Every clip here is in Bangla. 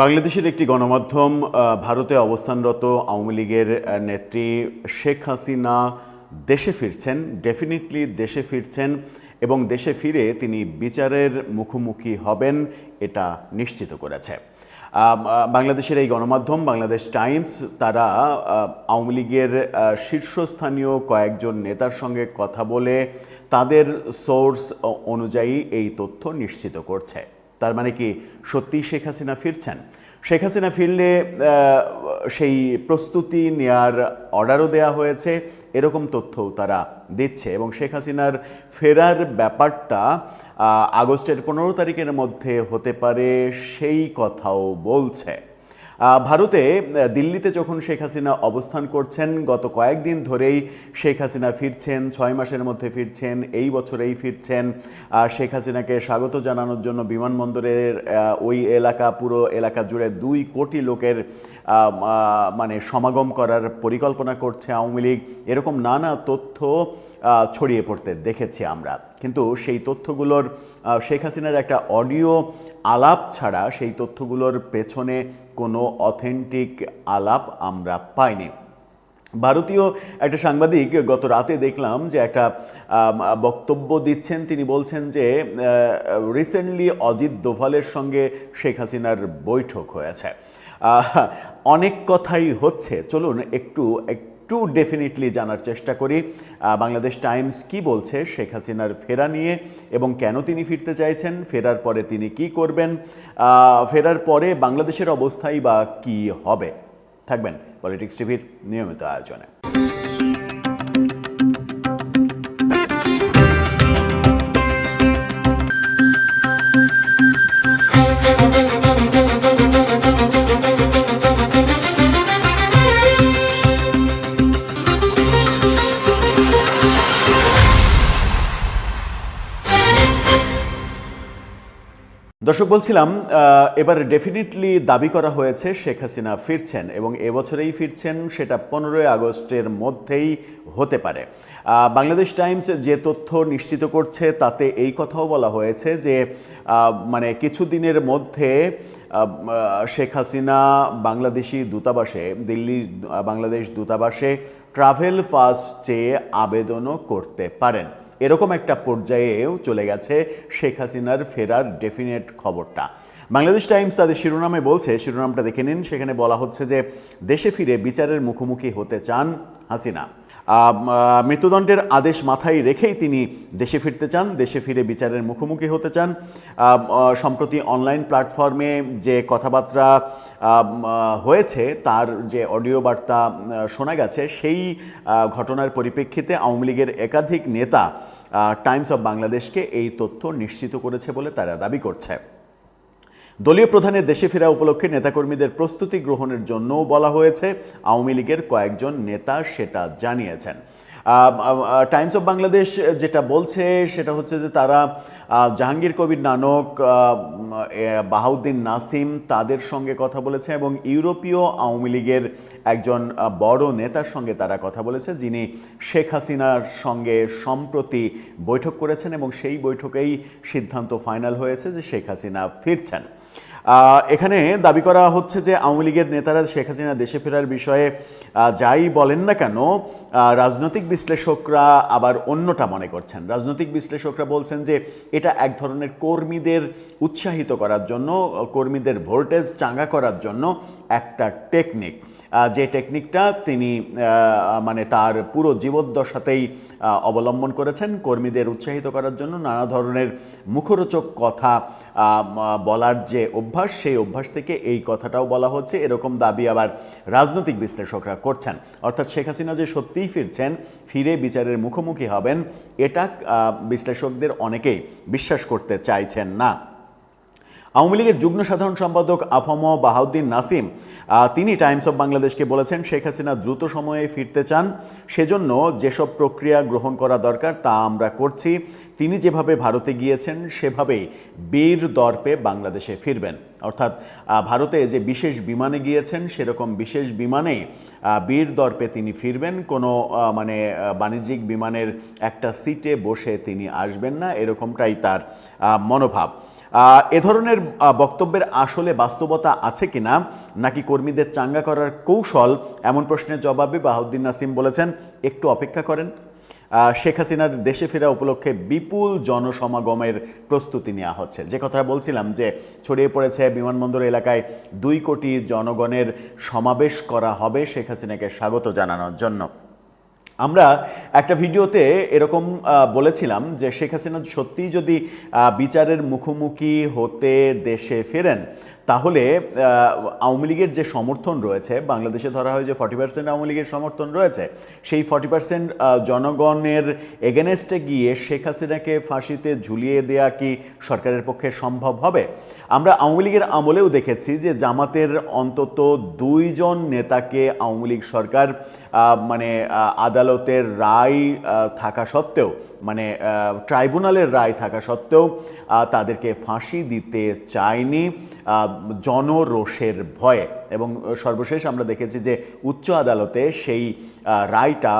বাংলাদেশের একটি গণমাধ্যম ভারতে অবস্থানরত আওয়ামী লীগের নেত্রী শেখ হাসিনা দেশে ফিরছেন, ডেফিনিটলি দেশে ফিরছেন এবং দেশে ফিরে তিনি বিচারের মুখোমুখি হবেন এটা নিশ্চিত করেছে। বাংলাদেশের এই গণমাধ্যম বাংলাদেশ টাইমস তারা আওয়ামী লীগের শীর্ষস্থানীয় কয়েকজন নেতার সঙ্গে কথা বলে তাদের সোর্স অনুযায়ী এই তথ্য নিশ্চিত করছে। তার মানে কি সত্যিই শেখ হাসিনা ফিরছেন? শেখ হাসিনা ফিরলে সেই প্রস্তুতি নেয়ার অর্ডারও দেওয়া হয়েছে, এরকম তথ্যও তারা দিচ্ছে এবং শেখ হাসিনার ফেরার ব্যাপারটা আগস্টের 15 তারিখের মধ্যে হতে পারে সেই কথাও বলছে। ভারতে দিল্লিতে যখন শেখ হাসিনা অবস্থান করছেন, গত কয়েকদিন ধরেই শেখ হাসিনা ফিরছেন, 6 মাসের মধ্যে ফিরছেন, এই বছরেই ফিরছেন। শেখ হাসিনাকে স্বাগত জানানোর জন্য বিমানবন্দরের ওই এলাকা, পুরো এলাকা জুড়ে 2 কোটি লোকের মানে সমাগম করার পরিকল্পনা করছে আওয়ামী লীগ। এরকম নানা তথ্য ছড়িয়ে পড়তে দেখেছি আমরা, কিন্তু সেই তথ্যগুলোর শেখ হাসিনার একটা অডিও আলাপ ছাড়া সেই তথ্যগুলোর পেছনে কোনো অথেন্টিক আলাপ আমরা পাইনি। ভারতীয় একটা সাংবাদিক গত রাতে দেখলাম যে একটা বক্তব্য দিচ্ছেন, তিনি বলছেন যে রিসেন্টলি অজিত দোভালের সঙ্গে শেখ হাসিনার বৈঠক হয়েছে। অনেক কথাই হচ্ছে, চলুন একটু ডেফিনেটলি জানার চেষ্টা করি বাংলাদেশ টাইমস কি বলছে শেখ হাসিনার ফেরা নিয়ে এবং কেন তিনি ফিরতে চাইছেন, ফেরার পরে তিনি কি করবেন, ফেরার পরে বাংলাদেশের অবস্থাই বা কি হবে। থাকবেন পলিটিক্স টিভির নিয়মিত আয়োজনে। দর্শক, বলছিলাম এবার ডেফিনেটলি দাবি করা হয়েছে শেখ হাসিনা ফিরছেন এবং এবছরেই ফিরছেন, সেটা 15 আগস্টের মধ্যেই হতে পারে। বাংলাদেশ টাইমস যে তথ্য নিশ্চিত করছে তাতে এই কথাও বলা হয়েছে যে মানে কিছুদিনের মধ্যে শেখ হাসিনা বাংলাদেশি দূতাবাসে, দিল্লি বাংলাদেশ দূতাবাসে ট্রাভেল পাস চেয়ে আবেদনও করতে পারেন। এরকম একটা পর্যায়েও চলে গেছে শেখ হাসিনার ফেরার ডেফিনেট খবরটা। বাংলাদেশ টাইমস তাদের শিরোনামে বলছে, শিরোনামটা দেখে নিন, সেখানে বলা হচ্ছে যে দেশে ফিরে বিচারের মুখোমুখি হতে চান হাসিনা। মৃত্যুদণ্ডের আদেশ মাথায় রেখেই তিনি দেশে ফিরতে চান, দেশে ফিরে বিচারের মুখোমুখি হতে চান। সম্প্রতি অনলাইন প্ল্যাটফর্মে যে কথাবার্তা হয়েছে, তার যে অডিও বার্তা শোনা গেছে, সেই ঘটনার পরিপ্রেক্ষিতে আওয়ামী লীগের একাধিক নেতা টাইমস অব বাংলাদেশকে এই তথ্য নিশ্চিত করেছে বলে তারা দাবি করছে। দলীয় প্রধানের দেশে ফেরা উপলক্ষে নেতাকর্মীদের প্রস্তুতি গ্রহণের জন্যও বলা হয়েছে, আওয়ামী লীগের কয়েকজন নেতা সেটা জানিয়েছেন। টাইমস অব বাংলাদেশ যেটা বলছে সেটা হচ্ছে যে তারা জাহাঙ্গীর কবির নানক, বাহাউদ্দিন নাসিম তাদের সঙ্গে কথা বলেছে এবং ইউরোপীয় আওয়ামী লীগের একজন বড় নেতার সঙ্গে তারা কথা বলেছে, যিনি শেখ হাসিনার সঙ্গে সম্প্রতি বৈঠক করেছেন এবং সেই বৈঠকেই সিদ্ধান্ত ফাইনাল হয়েছে যে শেখ হাসিনা ফিরছেন। এখানে দাবি করা হচ্ছে যে আওয়ামী লীগের নেতারা শেখ হাসিনা দেশে ফেরার বিষয়ে যাই বলেন না কেন, রাজনৈতিক বিশ্লেষকরা আবার অন্যটা মনে করছেন। রাজনৈতিক বিশ্লেষকরা বলছেন যে এটা এক ধরনের কর্মীদের উৎসাহিত করার জন্য, কর্মীদের ভোল্টেজ চাঙ্গা করার জন্য একটা টেকনিক, যে টেকনিকটা তিনি মানে তার পুরো জীবদ্দশাতেই অবলম্বন করেছেন। কর্মীদের উৎসাহিত করার জন্য নানা ধরনের মুখরোচক কথা বলার যে অভ্যাস, সেই অভ্যাস থেকে এই কথাটাও বলা হচ্ছে, এরকম দাবি আবার রাজনৈতিক বিশ্লেষকরা করছেন। অর্থাৎ শেখ হাসিনা যে সত্যিই ফিরছেন, ফিরে বিচারের মুখোমুখি হবেন, এটা বিশ্লেষকদের অনেকেই বিশ্বাস করতে চাইছেন না। আওয়ামী লীগের যুগ্ম সাধারণ সম্পাদক আফম বাহাউদ্দিন নাসিম তিনি টাইমস অব বাংলাদেশকে বলেছেন, শেখ হাসিনা দ্রুত সময়ে ফিরতে চান, সেজন্য যেসব প্রক্রিয়া গ্রহণ করা দরকার তা আমরা করছি। তিনি যেভাবে ভারতে গিয়েছেন সেভাবেই বীর দর্পে বাংলাদেশে ফিরবেন। অর্থাৎ ভারতে যে বিশেষ বিমানে গিয়েছেন, সেরকম বিশেষ বিমানে বীর দর্পে তিনি ফিরবেন। কোনো মানে বাণিজ্যিক বিমানের একটা সিটে বসে তিনি আসবেন না, এরকমটাই তার মনোভাব। এ ধরনের বক্তব্যের আসলে বাস্তবতা আছে কিনা, নাকি কর্মীদের চাঙ্গা করার কৌশল, এমন প্রশ্নের জবাবে বাহাউদ্দিন নাসিম বলেছেন, একটু অপেক্ষা করেন। শেখ হাসিনার দেশে ফেরা উপলক্ষে বিপুল জনসমাগমের প্রস্তুতি নেওয়া হচ্ছে। যে কথা বলছিলাম যে ছড়িয়ে পড়েছে বিমানবন্দর এলাকায় 2 কোটি জনগণের সমাবেশ করা হবে শেখ হাসিনাকে স্বাগত জানানোর জন্য। আমরা একটা ভিডিওতে এরকম বলেছিলাম যে শেখ হাসিনা সত্যিই যদি বিচারের মুখোমুখি হতে দেশে ফেরেন, তাহলে আওয়ামী লীগের যে সমর্থন রয়েছে, বাংলাদেশে ধরা হয় যে 40% আওয়ামী লীগের সমর্থন রয়েছে, সেই 40% জনগণের এগেনেস্টে গিয়ে শেখ হাসিনাকে ফাঁসিতে ঝুলিয়ে দেয়া কি সরকারের পক্ষে সম্ভব হবে? আমরা আওয়ামী লীগের আমলেও দেখেছি যে জামাতের অন্তত 2 জন নেতাকে আওয়ামী লীগ সরকার মানে আদালতের রায় থাকা সত্ত্বেও, মানে ট্রাইব্যুনালের রায় থাকা সত্ত্বেও তাদেরকে ফাঁসি দিতে চায়নি জনরোষের ভয়ে। এবং সর্বশেষ আমরা দেখেছি যে উচ্চ আদালতে সেই রায়টা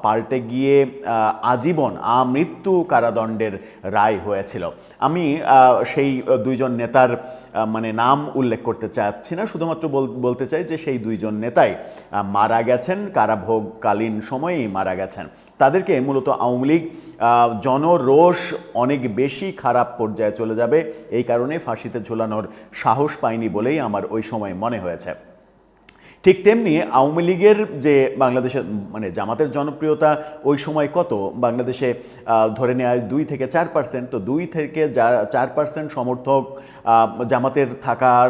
পাল্টে গিয়ে আজীবন আমৃত্যু কারাদণ্ডের রায় হয়েছিল। আমি সেই 2 জন নেতার মানে নাম উল্লেখ করতে চাচ্ছি না, শুধুমাত্র বলতে চাই যে সেই 2 জন নেতাই মারা গেছেন, কারাভোগকালীন সময়েই মারা গেছেন। তাদেরকে মূলত আওয়ামী লীগ জনরোষ অনেক বেশি খারাপ পর্যায়ে চলে যাবে এই কারণে ফাঁসিতে ঝোলানোর সাহস পায়নি বলেই আমার ওই সময় মনে হয়েছে। ঠিক তেমনি আওয়ামী লীগের যে বাংলাদেশের মানে জামাতের জনপ্রিয়তা ওই সময় কত, বাংলাদেশে ধরে নেওয়া 2 থেকে 4%, তো 2 থেকে 4% সমর্থক জামাতের থাকার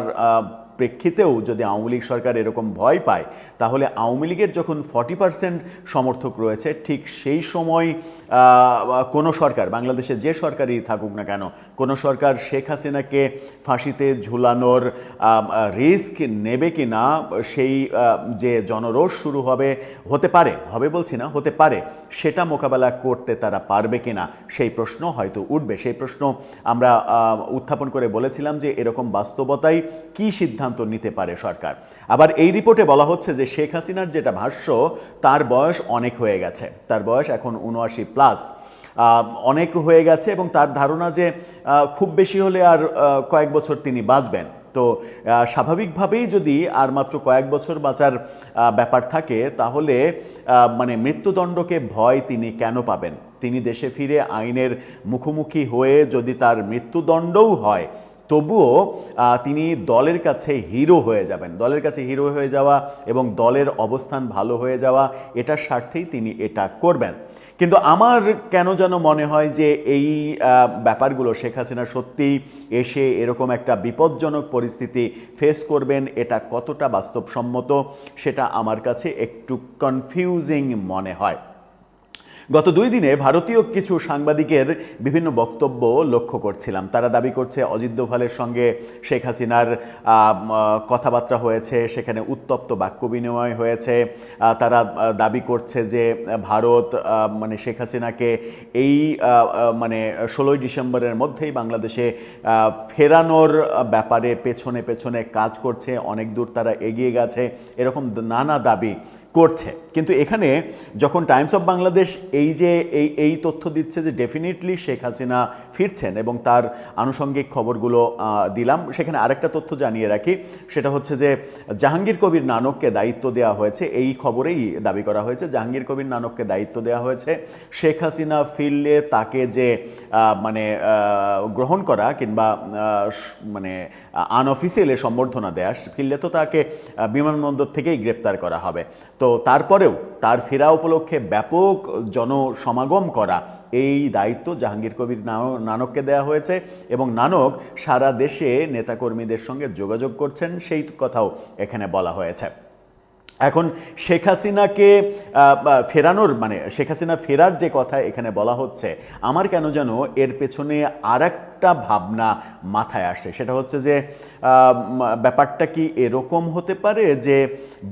প্রেক্ষিতেও যদি আওয়ামী লীগ সরকার এরকম ভয় পায়, তাহলে আওয়ামী লীগের যখন 40% সমর্থক রয়েছে, ঠিক সেই সময় কোনো সরকার, বাংলাদেশে যে সরকারই থাকুক না কেন, কোনো সরকার শেখ হাসিনাকে ফাঁসিতে ঝুলানোর রিস্ক নেবে কি না, সেই যে জনরোষ শুরু হতে পারে, হবে বলছি না, হতে পারে, সেটা মোকাবেলা করতে তারা পারবে কিনা সেই প্রশ্ন হয়তো উঠবে। সেই প্রশ্ন আমরা উত্থাপন করে বলেছিলাম যে এরকম বাস্তবতায় কি সিদ্ধান্ত নিতে পারে সরকার। আবার এই রিপোর্টে বলা হচ্ছে যে শেখ হাসিনার যেটা ভাষ্য, তার বয়স অনেক হয়ে গেছে, তার বয়স এখন 79+, অনেক হয়ে গেছে, এবং তার ধারণা যে খুব বেশি হলে আর কয়েক বছর তিনি বাঁচবেন। তো স্বাভাবিকভাবেই যদি আর মাত্র কয়েক বছর বাঁচার ব্যাপার থাকে, তাহলে মানে মৃত্যুদণ্ডকে ভয় তিনি কেন পাবেন? তিনি দেশে ফিরে আইনের মুখোমুখি হয়ে যদি তার মৃত্যুদণ্ডও হয়, তবুও তিনি দলের কাছে হিরো হয়ে যাবেন। দলের কাছে হিরো হয়ে যাওয়া এবং দলের অবস্থান ভালো হয়ে যাওয়া, এটার স্বার্থেই তিনি এটা করবেন। কিন্তু আমার কেন যেন মনে হয় যে এই ব্যাপারগুলো শেখ হাসিনা সত্যিই এসে এরকম একটা বিপজ্জনক পরিস্থিতি ফেস করবেন, এটা কতটা বাস্তবসম্মত সেটা আমার কাছে একটু কনফিউজিং মনে হয়। গত 2 দিনে ভারতীয় কিছু সাংবাদিকের বিভিন্ন বক্তব্য লক্ষ্য করছিলাম। তারা দাবি করছে অজিত দোভালের সঙ্গে শেখ হাসিনার কথাবার্তা হয়েছে, সেখানে উত্তপ্ত বাক্য বিনিময় হয়েছে। তারা দাবি করছে যে ভারত মানে শেখ হাসিনাকে এই মানে 16ই ডিসেম্বরের মধ্যেই বাংলাদেশে ফেরানোর ব্যাপারে পেছনে পেছনে কাজ করছে, অনেক দূর তারা এগিয়ে গেছে, এরকম নানা দাবি করছে। কিন্তু এখানে যখন টাইমস অফ বাংলাদেশ এই তথ্য দিচ্ছে যে ডেফিনেটলি শেখ হাসিনা ফিরছেন এবং তার আনুষঙ্গিক খবরগুলো দিলাম, সেখানে আরেকটা তথ্য জানিয়ে রাখি, সেটা হচ্ছে যে জাহাঙ্গীর কবির নানককে দায়িত্ব দেওয়া হয়েছে। এই খবরেই দাবি করা হয়েছে জাহাঙ্গীর কবির নানককে দায়িত্ব দেওয়া হয়েছে শেখ হাসিনা ফিরলে তাকে যে মানে গ্রহণ করা কিংবা মানে আনঅফিসিয়ালি সম্বর্ধনা দেয়া, ফিরলে তো তাকে বিমানবন্দর থেকেই গ্রেপ্তার করা হবে। তো তারপরেও তার ফেরা উপলক্ষে ব্যাপক জনসমাগম করা, এই দায়িত্ব জাহাঙ্গীর কবির নানককে দেওয়া হয়েছে এবং নানক সারা দেশে নেতাকর্মীদের সঙ্গে যোগাযোগ করছেন, সেই কথাও এখানে বলা হয়েছে। এখন শেখ হাসিনাকে ফেরানোর মানে শেখ হাসিনা ফেরার যে কথা এখানে বলা হচ্ছে, আমার কেন যেন এর পেছনে আরেকটা ভাবনা মাথায় আসে। সেটা হচ্ছে যে ব্যাপারটা কি এরকম হতে পারে যে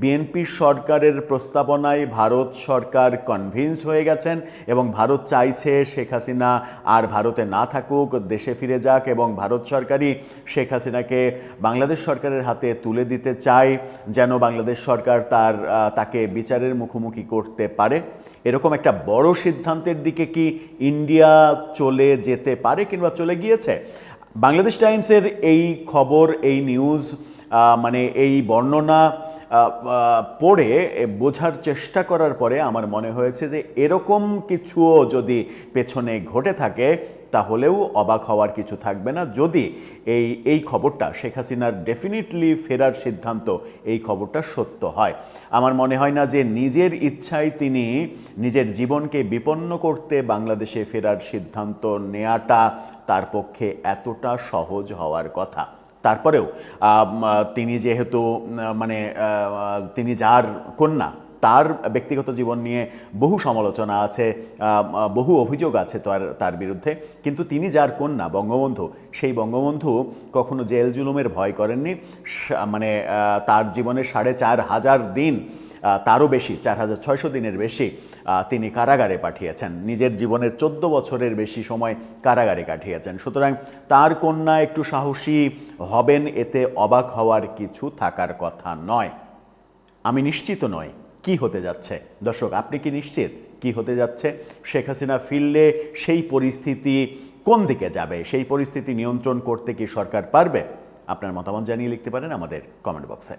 বিএনপি সরকারের প্রস্তাবনায় ভারত সরকার কনভিন্সড হয়ে গেছেন এবং ভারত চাইছে শেখ হাসিনা আর ভারতে না থাকুক, দেশে ফিরে যাক, এবং ভারত সরকারই শেখ হাসিনাকে বাংলাদেশ সরকারের হাতে তুলে দিতে চায়, যেন বাংলাদেশ সরকার তাকে বিচারের মুখোমুখি করতে পারে। এরকম একটা বড় সিদ্ধান্তের দিকে কি ইন্ডিয়া চলে যেতে পারে কিংবা চলে গিয়েছে? বাংলাদেশ টাইমসের এই খবর, এই নিউজ, মানে এই বর্ণনা পড়ে বোঝার চেষ্টা করার পরে আমার মনে হয়েছে যে এরকম কিছুও যদি পেছনে ঘটে থাকে তাহলেও অবাক হওয়ার কিছু থাকবে না, যদি এই খবরটা শেখ হাসিনার ডেফিনিটলি ফেরার সিদ্ধান্ত, এই খবরটা সত্য হয়। আমার মনে হয় না যে নিজের ইচ্ছায় তিনি নিজের জীবনকে বিপন্ন করতে বাংলাদেশে ফেরার সিদ্ধান্ত নেওয়াটা তার পক্ষে এতটা সহজ হওয়ার কথা। তারপরেও তিনি যেহেতু মানে তিনি যার কন্যা, তার ব্যক্তিগত জীবন নিয়ে বহু সমালোচনা আছে, বহু অভিযোগ আছে তার বিরুদ্ধে, কিন্তু তিনি যার কন্যা বঙ্গবন্ধু, সেই বঙ্গবন্ধু কখনো জেল জুলুমের ভয় করেননি। মানে তার জীবনের 4,500 দিন, তারও বেশি, 4,600 দিনের বেশি তিনি কারাগারে পাঠিয়েছেন, নিজের জীবনের 14 বছরের বেশি সময় কারাগারে কাটিয়েছেন। সুতরাং তার কন্যা একটু সাহসী হবেন, এতে অবাক হওয়ার কিছু থাকার কথা নয়। আমি নিশ্চিত নই কি হতে যাচ্ছে। দর্শক, আপনি কি নিশ্চিত কি হতে যাচ্ছে? শেখ হাসিনা ফিরলে সেই পরিস্থিতি কোন দিকে যাবে? সেই পরিস্থিতি নিয়ন্ত্রণ করতে কি সরকার পারবে? আপনার মতামত জানিয়ে লিখতে পারেন আমাদের কমেন্ট বক্সে।